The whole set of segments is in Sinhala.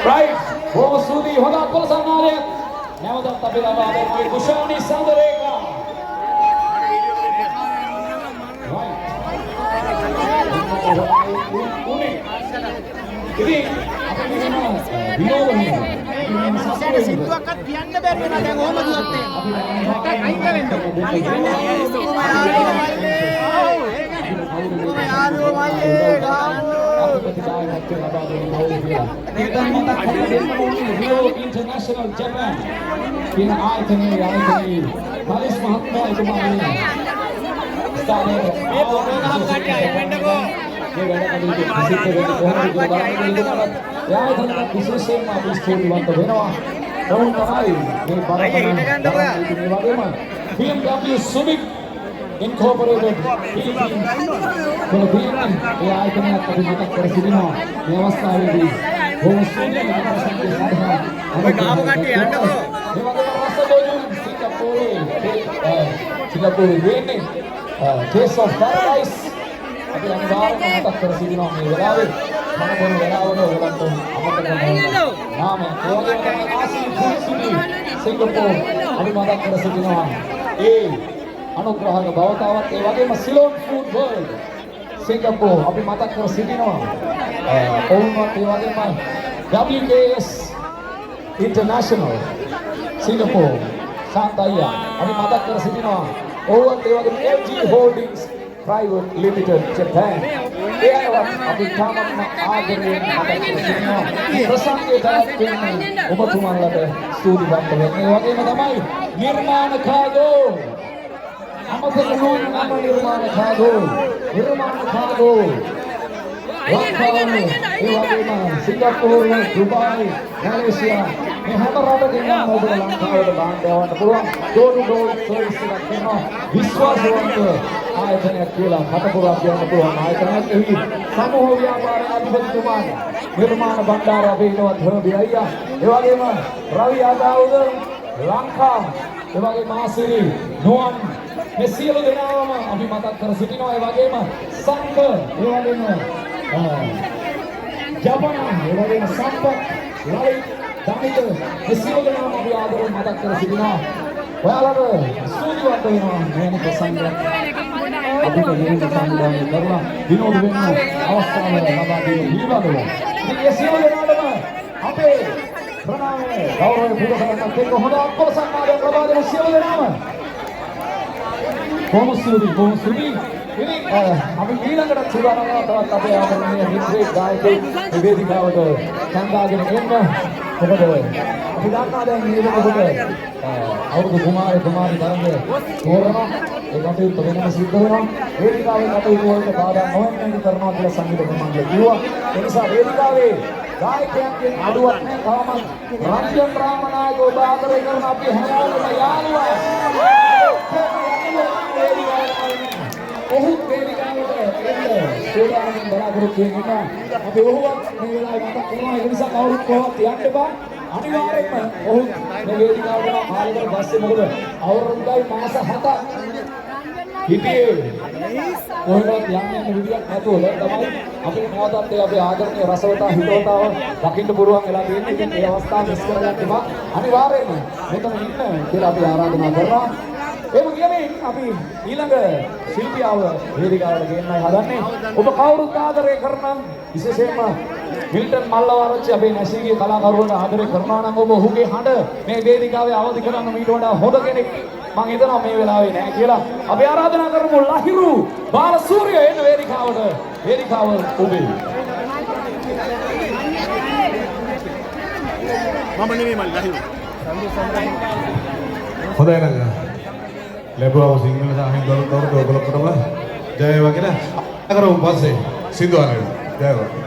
right බොහොම ස්තුතියි හොඳ අත්පොල සන්නාදයක් නැවතත් අපි ලබා දෙන්නේ කුෂානි සඳරේකා ඉතින් අපි මෙහෙම විනෝදනේ සින්දුවක්වත් කියන්න බැරි වෙනවා දැන් ඕම දුවත් International Japan in ආයතනයේ මලිස් මහත්මයා එතුමාගේ ස්ථානයේ මේ ප්‍රෝග්‍රෑම් කට්ටිය එන්නකෝ මේ වැඩ කටයුතු ප්‍රසිද්ධ වෙන්න කොහොමද කියලා බලන්න එයාටත් විශේෂයෙන්ම අපි ස්තුතිවන්ත වෙනවා. ඔවුන් තමයි මේ බලන්න BMW Subic Incorporated Philippines ඒ ආයතනයක් අපි මතක් කර සිටිනවා. මේ අවස්ථාවේදී බොහොම ස්තුතියි අපි ගාමු කට්ටිය යන්නකෝ. ඒ වගේම රසබෝජුන් සිංගප්පූරුවේ වෙන්නේ Taste of Paradise අපි අනිවාර්යයෙන්ම මතක් කර සිටිනවා මේ වෙලාවේ මම මොන වෙලාවක ඔයගලන්ට අමතක කරනවා නාම ඒ වගේම තමයි ආසින් කුසිනි සිංගප්පූරු අපි මතක් කර සිටිනවා ඒ අනුග්‍රහක භවතාවත් ඒ වගේම සිලෝන් ෆුඩ් වර්ල්ඩ් සිංගප්පූරු අපි මතක් කර සිටිනවා ඔවුන්වත් ඒ වගේම WKS International Singapore Santaya අපි මතක් කර සිටිනවා ඔවුන්වත් ඒ වගේම LG Holdings Private Limited Japan ඒ අයවත් අපි තාමත්ම ආදරයෙන් මතක් කර සිටිනවා ප්‍රසංගයට ඔබතුමාලට ස්තුතිවන්ත වෙනවා ඒ වගේම තමයි නිර්මාණ කාගෝ අමතක නොවන නම නිර්මාණ කාගෝ ලංකාවේ ඒ වගේම සිංගප්පූරු දුබායි මැලේසියා මේ හැම රටකින්ම ඔබට ලංකාවට බාණ්ඩ යවන්න පුළුවන් ඩෝර් ටු ඩෝර් සර්විස් එකක් කරනවා විශ්වාසවන්ත ආයතනයක් කියලා මට පුරා කියන්න පුළුවන් ආයතනයක් එහි සමූහ ව්‍යාපාර අධිපතිතුමා නිර්මාණ බණ්ඩාර අපේ ඉනවත් හොරබි අයියා ඒ වගේම රවි ආදාවුද ලංකා ඒ වගේම ආසිරි නොවන් මේ සියලු දෙනාම අපි මතක් කර සිටිනවා ඒ වගේම සංක ඒ වගේම ජපන ඒ වගේම සම්පත් ලලිත් දමිත මේ සියලු දෙනාම අපි ආදරයෙන් මතක් කර සිටිනවා ඔයාලට ස්තුතිවන්ත වෙනවා මේ ප්‍රසංගයක් අපිට නිරන්තර සම්බන්ධ කරලා විනෝද වෙන්න අවස්ථාව ලබා දෙන පිළිබඳව ඉතින් මේ සියලු දෙනාටම අපේ ප්‍රණාමය ගෞරවය පුද කරන්නත් එක්ක හොඳ අත්පොල සම්මානයක් ලබා දෙන සියලු දෙනාම බොහොම ස්තුතියි ඉතින් අපි ඊළඟට සූදානම් වෙනවා තවත් අපේ ආදරණීය මිත්‍රයෙක් ගායකයෙක් මේ වේදිකාවට සංගාගෙන එන්න මොකද අපි දන්නා දැන් මේ වෙනකොට අවුරුදු කුමාරි තරඟ තෝරනවා ඒ කටයුත්ත වෙනම සිද්ධ වෙනවා වේදිකාවේ කටයුතු වලට බාධා නොවන්න කරනවා කියලා සංගීත ප්‍රමාණය කිව්වා ඒ නිසා වේදිකාවේ ගායකයන්ගෙන් අඩුවක් නැහැ තාමත් රංජන් රාමනායක ඔබ ආදරය කරන අපි හැමෝටම යාළුවා ඔහු වේදිකාවට එන්න සූදානම් බලාපොරොත්තු වෙනවා අපි ඔහුවත් මේ වෙලාවේ මතක් කරනවා ඒ නිසා කවුරුත් කොහොමද යන්න එපා අනිවාර්යයෙන්ම ඔහු මේ වේදිකාවට කාලෙකට පස්සේ මොකද අවුරුද්දයි මාස 7ක් හිටියේ කොහොමද යන්න විදියක් නැතුව තමයි අපේ නවතත් අපේ ආදරණීය රසවතා හිතවතාව දකින්න පුරුවන් වෙලා තියෙන්නේ ඉතින් මේ අවස්ථාව මිස් කරගන්න එපා අනිවාර්යයෙන්ම මෙතන ඉන්න කියලා අපි ආරාධනා කරනවා එහෙම කියන්නේ අපි ඊළඟ ශිල්පියාව වේදිකාවට ගෙන්නයි හදන්නේ. ඔබ කවුරුත් ආදරය කරන විශේෂයෙන්ම මිල්ටන් මල්ලවආරච්චි අපේ නැසීගේ කලාකරුවන්ට ආදරය කරනවා නම් ඔබ ඔහුගේ හඬ මේ වේදිකාවේ අවදි කරන්න මීට වඩා හොඳ කෙනෙක් මම හිතනවා මේ වෙලාවේ නැහැ කියලා. අපි ආරාධනා කරමු ලහිරු බාලසූරිය එන්න වේදිකාවට. වේදිකාව ඔබේ. මම නෙමෙයි මල් ලහිරු. හොඳයි නේද? ලැබුවා සිංහල සාහිත්‍ය දොරටුවට ඔයගොල්ලෝටම ජය වේවා කියලා කරමු පස්සේ සිද්ධ වෙනවා. ජය වේවා.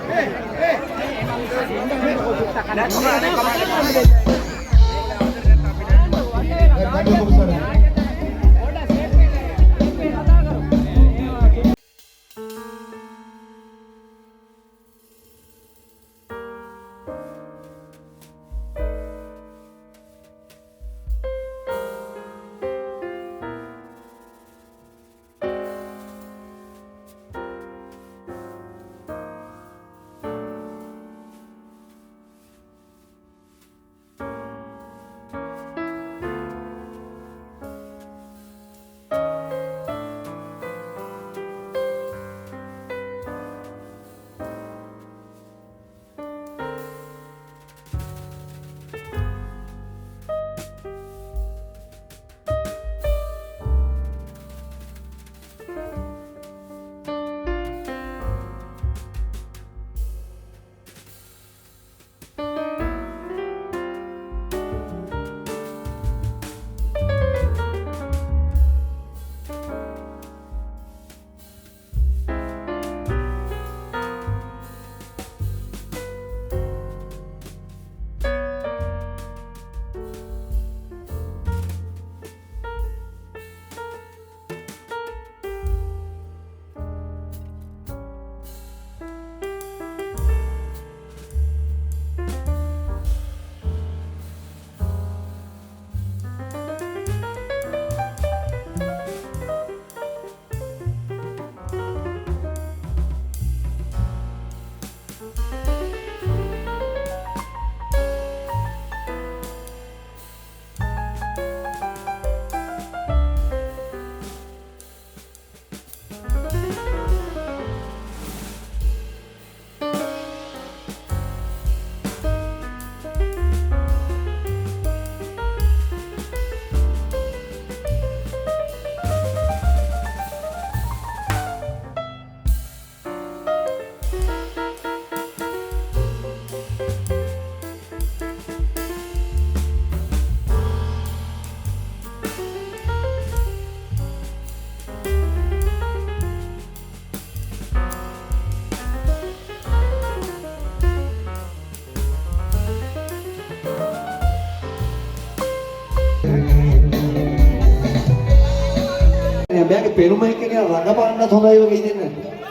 පෙරුමයි කියන රඟපන්නත් හොඳයි වගේ ඉතින්.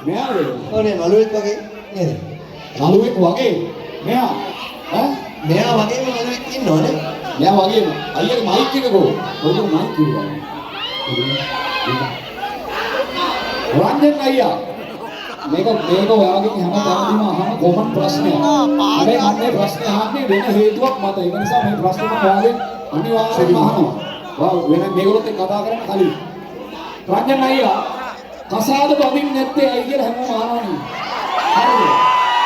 මෙයාද? ඕනේ නළුවෙක් වගේ නේද? නළුවෙක් වගේ. මෙයා ඈ මෙයා වගේම නළුවෙක් ඉන්නවනේ. මෙයා වගේම අයියගේ මයික් එක කො. ඔයක මයික් කිව්වා. රංජන් අයියා මේක ඔයාගෙන් හැමදාම අහන කොමන් ප්‍රශ්නයක්. හැබැයි මම මේ ප්‍රශ්නේ අහන්නේ වෙන හේතුවක් මත. ඒ නිසා මේ ප්‍රශ්නේ මම ඔයාගෙන් අනිවාර්යයෙන්ම අහනවා. වෙන මේගොල්ලොත් එක්ක කතා කරන්න කලින්. රංජන් අයියා කසාද බඳින්නේ නැත්තේ ඇයි කියලා හැමෝම අහනවනේ. හරිද?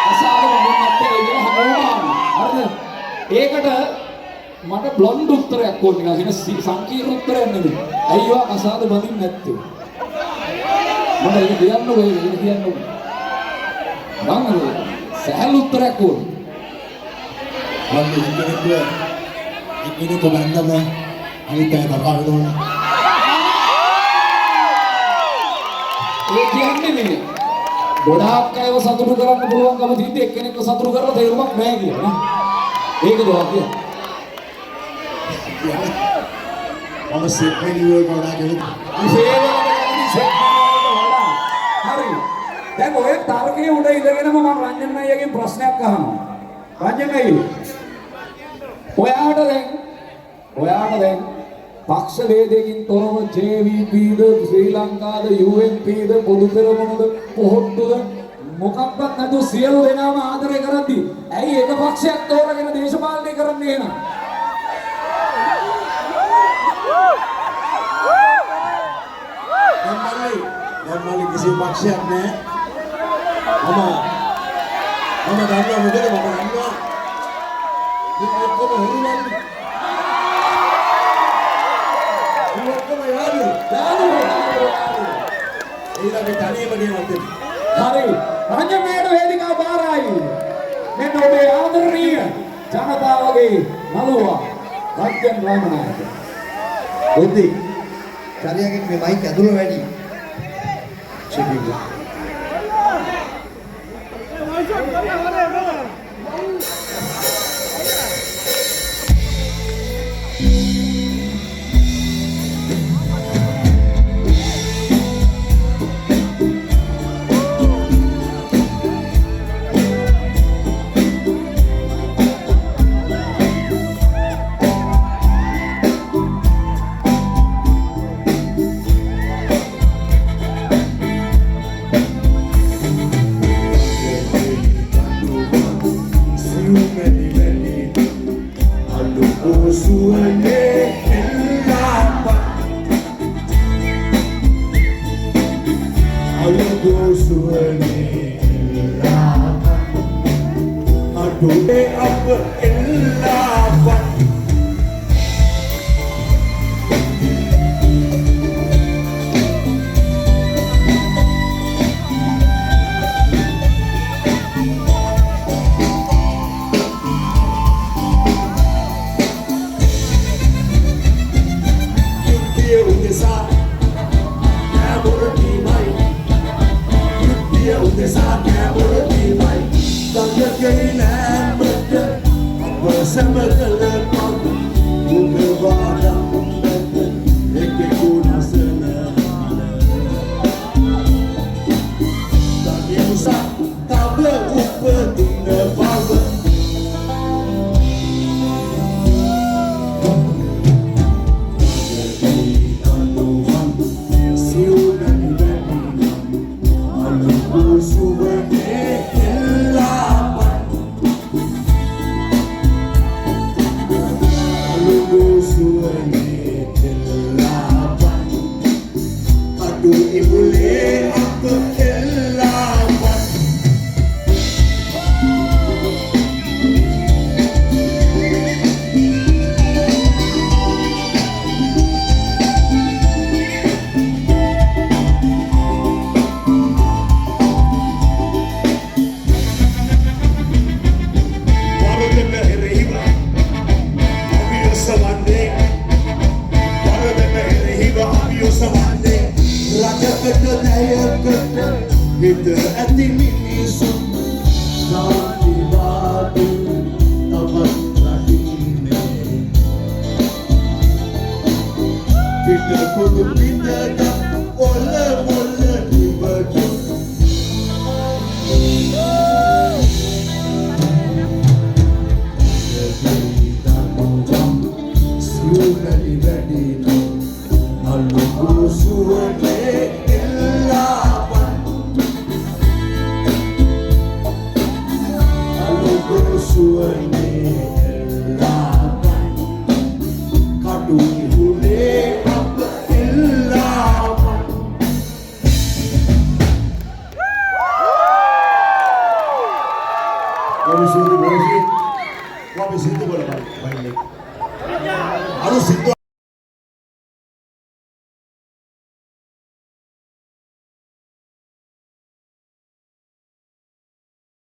කසාද බඳින්නේ නැත්තේ ඇයි කියලා හැමෝම අහනවා. හරිද? ඒකට මට බ්ලොන්ඩ් උත්තරයක් ඕනේ නිකන් වෙන සංකීර්ණ උත්තරයක් නෙමෙයි. ඇයිවා කසාද බඳින්නේ නැත්තේ? මට ඒක කියන්න ඕනේ ඒක කියන්න ඕනේ. මම සහල් උත්තරයක් ඕනේ. මම ඉන්නේ කොබන්දම අනිත් අය කතා කරනවා. ඒ කියන්නේ නේ ගොඩාක් අයව සතුටු කරන්න පුළුවන්කම තියෙද්දි එක්කෙනෙක්ව සතුටු කරලා තේරුමක් නැහැ කියලා නේ. ඒකද වාක්‍යය? මම සෙප්පෙලියෝ ගොඩාක් ගෙලිත්. හරි. දැන් ඔය තර්කයේ උඩ ඉඳගෙනම මම රංජන් අයියගෙන් ප්‍රශ්නයක් අහනවා. රංජන් අයියෝ. ඔයාට දැන් පක්ෂ වේදයකින් තොරව JVP ද ශ්‍රී ලංකාද UNP ද පොදු පෙරමුණද පොහොට්ටුද මොකක්වත් නැතුව සියලු දෙනාම ආදරය කරද්දී ඇයි එක පක්ෂයක් තෝරගෙන දේශපාලනය කරන්නේ එහෙනම්? මම කිසි පක්ෂයක් නැහැ. මම දන්නවා මොකද මම දන්නවා. මේ ඔක්කොම හොරුවන්නේ. මේ ඔක්කොම යාළු. ඊළඟ තනියම ගෙනත්. හරි. රංජන් මේකට වේදිකාව බාරයි. මෙන්න ඔබේ ආදරණීය ජනතාවගේ නළුවා රංජන් රාමනායක. ඔද්දි චරියාගෙන් මේ මයික් ඇතුළ වැඩි. චෙකිලා. සිද්ධ වල බයින්නේ. අරු සිද්ධ